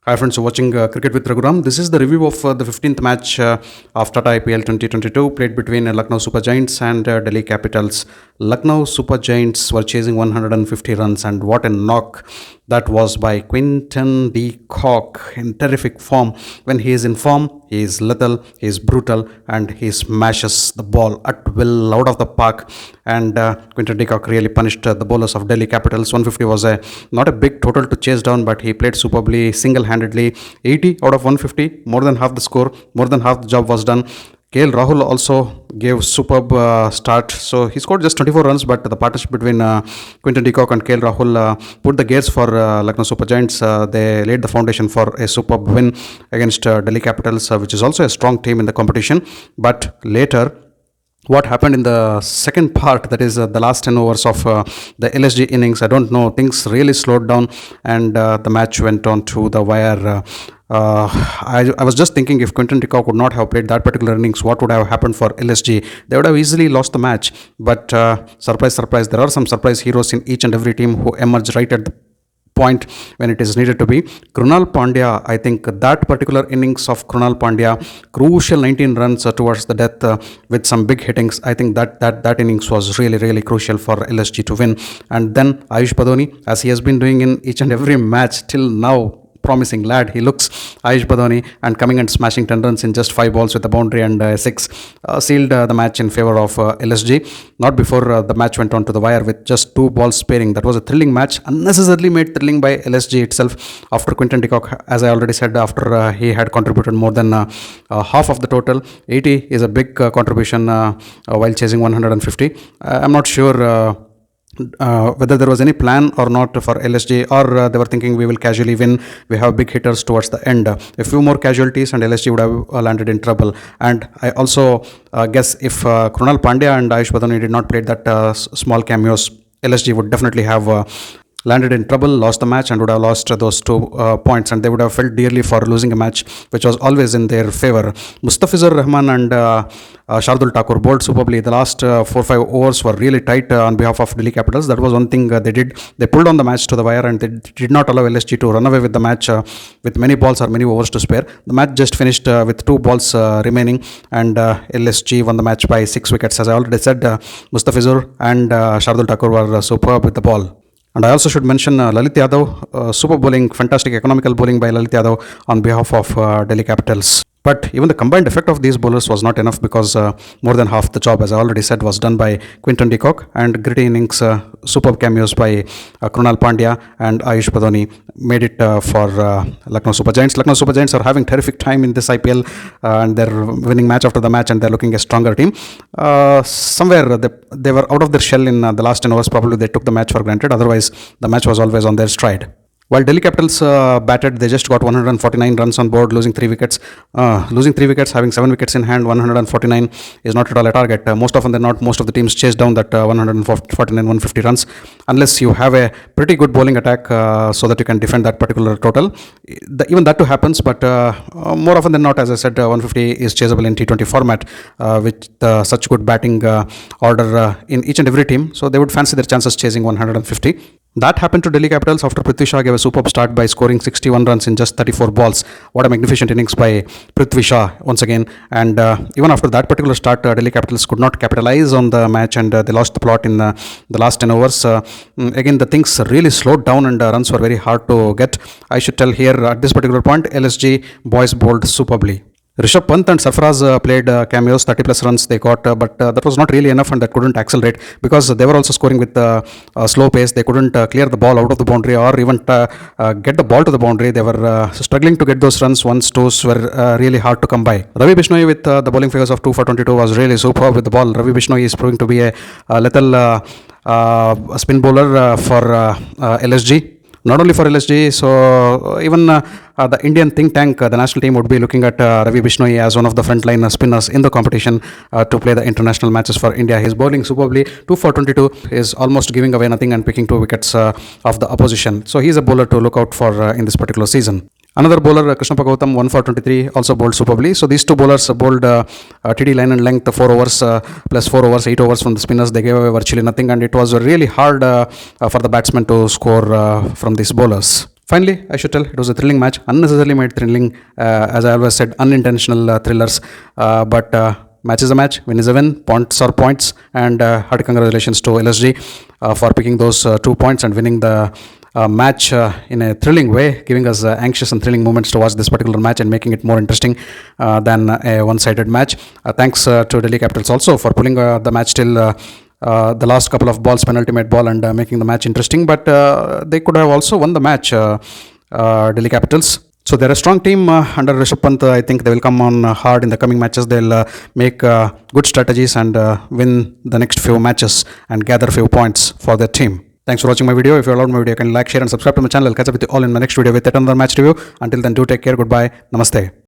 Hi friends, you're watching Cricket with Raghuram. This is the review of the 15th match of TATA-IPL 2022 played between Lucknow Super Giants and Delhi Capitals. Lucknow Super Giants were chasing 150 runs, and what a knock that was by Quinton de Kock in terrific form. When he is in form, he is lethal, he is brutal, and he smashes the ball at will out of the park. And Quinton de Kock really punished the bowlers of Delhi Capitals. 150 was not a big total to chase down, but he played superbly, single-handedly. 80 out of 150, more than half the score, more than half the job was done. KL Rahul also gave superb start. So he scored just 24 runs, but the partnership between Quinton de Kock and KL Rahul put the gears for Lucknow Super Giants. They laid the foundation for a superb win against Delhi Capitals, which is also a strong team in the competition. But later, what happened in the second part, that is the last 10 overs of the LSG innings, I don't know, things really slowed down, and the match went on to the wire. I was just thinking, if Quinton de Kock would not have played that particular innings, what would have happened for LSG? They would have easily lost the match. But surprise, surprise, there are some surprise heroes in each and every team who emerge right at the point when it is needed to be. Krunal Pandya, I think that particular innings of Krunal Pandya, crucial 19 runs towards the death with some big hittings. I think that innings was really crucial for LSG to win. And then Ayush Badoni, as he has been doing in each and every match till now, promising lad he looks, Ayush Badoni, and coming and smashing 10 runs in just 5 balls with a boundary and 6 sealed the match in favor of LSG. Not before the match went on to the wire with just 2 balls sparing. That was a thrilling match, unnecessarily made thrilling by LSG itself. After Quinton de Kock, as I already said, after he had contributed more than half of the total. 80 is a big contribution while chasing 150. I'm not sure whether there was any plan or not for LSG, or they were thinking we will casually win, we have big hitters towards the end. A few more casualties and LSG would have landed in trouble. And I also guess if Krunal Pandya and Ayush Badani did not play that small cameos, LSG would definitely have landed in trouble, lost the match, and would have lost those 2 points, and they would have felt dearly for losing a match which was always in their favor. Mustafizur Rahman and Shardul Thakur bowled superbly. The last 4-5 overs were really tight on behalf of Delhi Capitals. That was one thing they did. They pulled on the match to the wire, and they did not allow LSG to run away with the match with many balls or many overs to spare. The match just finished with 2 balls remaining, and LSG won the match by 6 wickets. As I already said, Mustafizur and Shardul Thakur were superb with the ball. And I also should mention Lalit Yadav, super bowling, fantastic economical bowling by Lalit Yadav on behalf of Delhi Capitals. But even the combined effect of these bowlers was not enough, because more than half the job, as I already said, was done by Quinton de Kock, and gritty innings, superb cameos by Krunal Pandya and Ayush Badoni made it for Lucknow Super Giants. Lucknow Super Giants are having terrific time in this IPL, and they're winning match after the match, and they're looking a stronger team. Somewhere they were out of their shell in the last 10 overs. Probably they took the match for granted. Otherwise, the match was always on their stride. While Delhi Capitals batted, they just got 149 runs on board, losing 3 wickets. Losing 3 wickets, having 7 wickets in hand, 149 is not at all a target. Most often than not, most of the teams chase down that 149, 150 runs, unless you have a pretty good bowling attack so that you can defend that particular total. Even that too happens, but more often than not, as I said, 150 is chaseable in T20 format with such good batting order in each and every team. So they would fancy their chances chasing 150. That happened to Delhi Capitals after Prithvi Shaw gave a superb start by scoring 61 runs in just 34 balls. What a magnificent innings by Prithvi Shaw once again. And even after that particular start, Delhi Capitals could not capitalize on the match, and they lost the plot in the last 10 overs. Again, the things really slowed down, and runs were very hard to get. I should tell here at this particular point, LSG boys bowled superbly. Rishabh Pant and Sarfaraz played cameos, 30 plus runs they got, but that was not really enough, and that couldn't accelerate, because they were also scoring with a slow pace. They couldn't clear the ball out of the boundary, or even get the ball to the boundary. They were struggling to get those runs. Ones, twos were really hard to come by. Ravi Bishnoi with the bowling figures of 2 for 22 was really superb with the ball. Ravi Bishnoi is proving to be a lethal spin bowler for LSG. Not only for LSG, so even the Indian think tank, the national team, would be looking at Ravi Bishnoi as one of the frontline spinners in the competition to play the international matches for India. He's bowling superbly. 2 for 22 is almost giving away nothing and picking 2 wickets of the opposition. So he's a bowler to look out for in this particular season. Another bowler, Krishnappa Gautam, 1 for 23, also bowled superbly. So these 2 bowlers bowled TD line and length, 4 overs plus 4 overs, 8 overs from the spinners. They gave away virtually nothing, and it was really hard for the batsmen to score from these bowlers. Finally, I should tell it was a thrilling match, unnecessarily made thrilling, as I always said, unintentional thrillers. But match is a match, win is a win, points are points, and hearty congratulations to LSG for picking those 2 points and winning the match in a thrilling way, giving us anxious and thrilling moments to watch this particular match and making it more interesting than a one-sided match. Thanks to Delhi Capitals also for pulling the match till the last couple of balls, penultimate ball, and making the match interesting. But they could have also won the match, Delhi Capitals. So they're a strong team under Rishabh Pant. I think they will come on hard in the coming matches. They'll make good strategies and win the next few matches and gather few points for their team. Thanks for watching my video. If you allowed my video, you can like, share and subscribe to my channel. I'll catch up with you all in my next video with yet another match review. Until then, do take care. Goodbye. Namaste.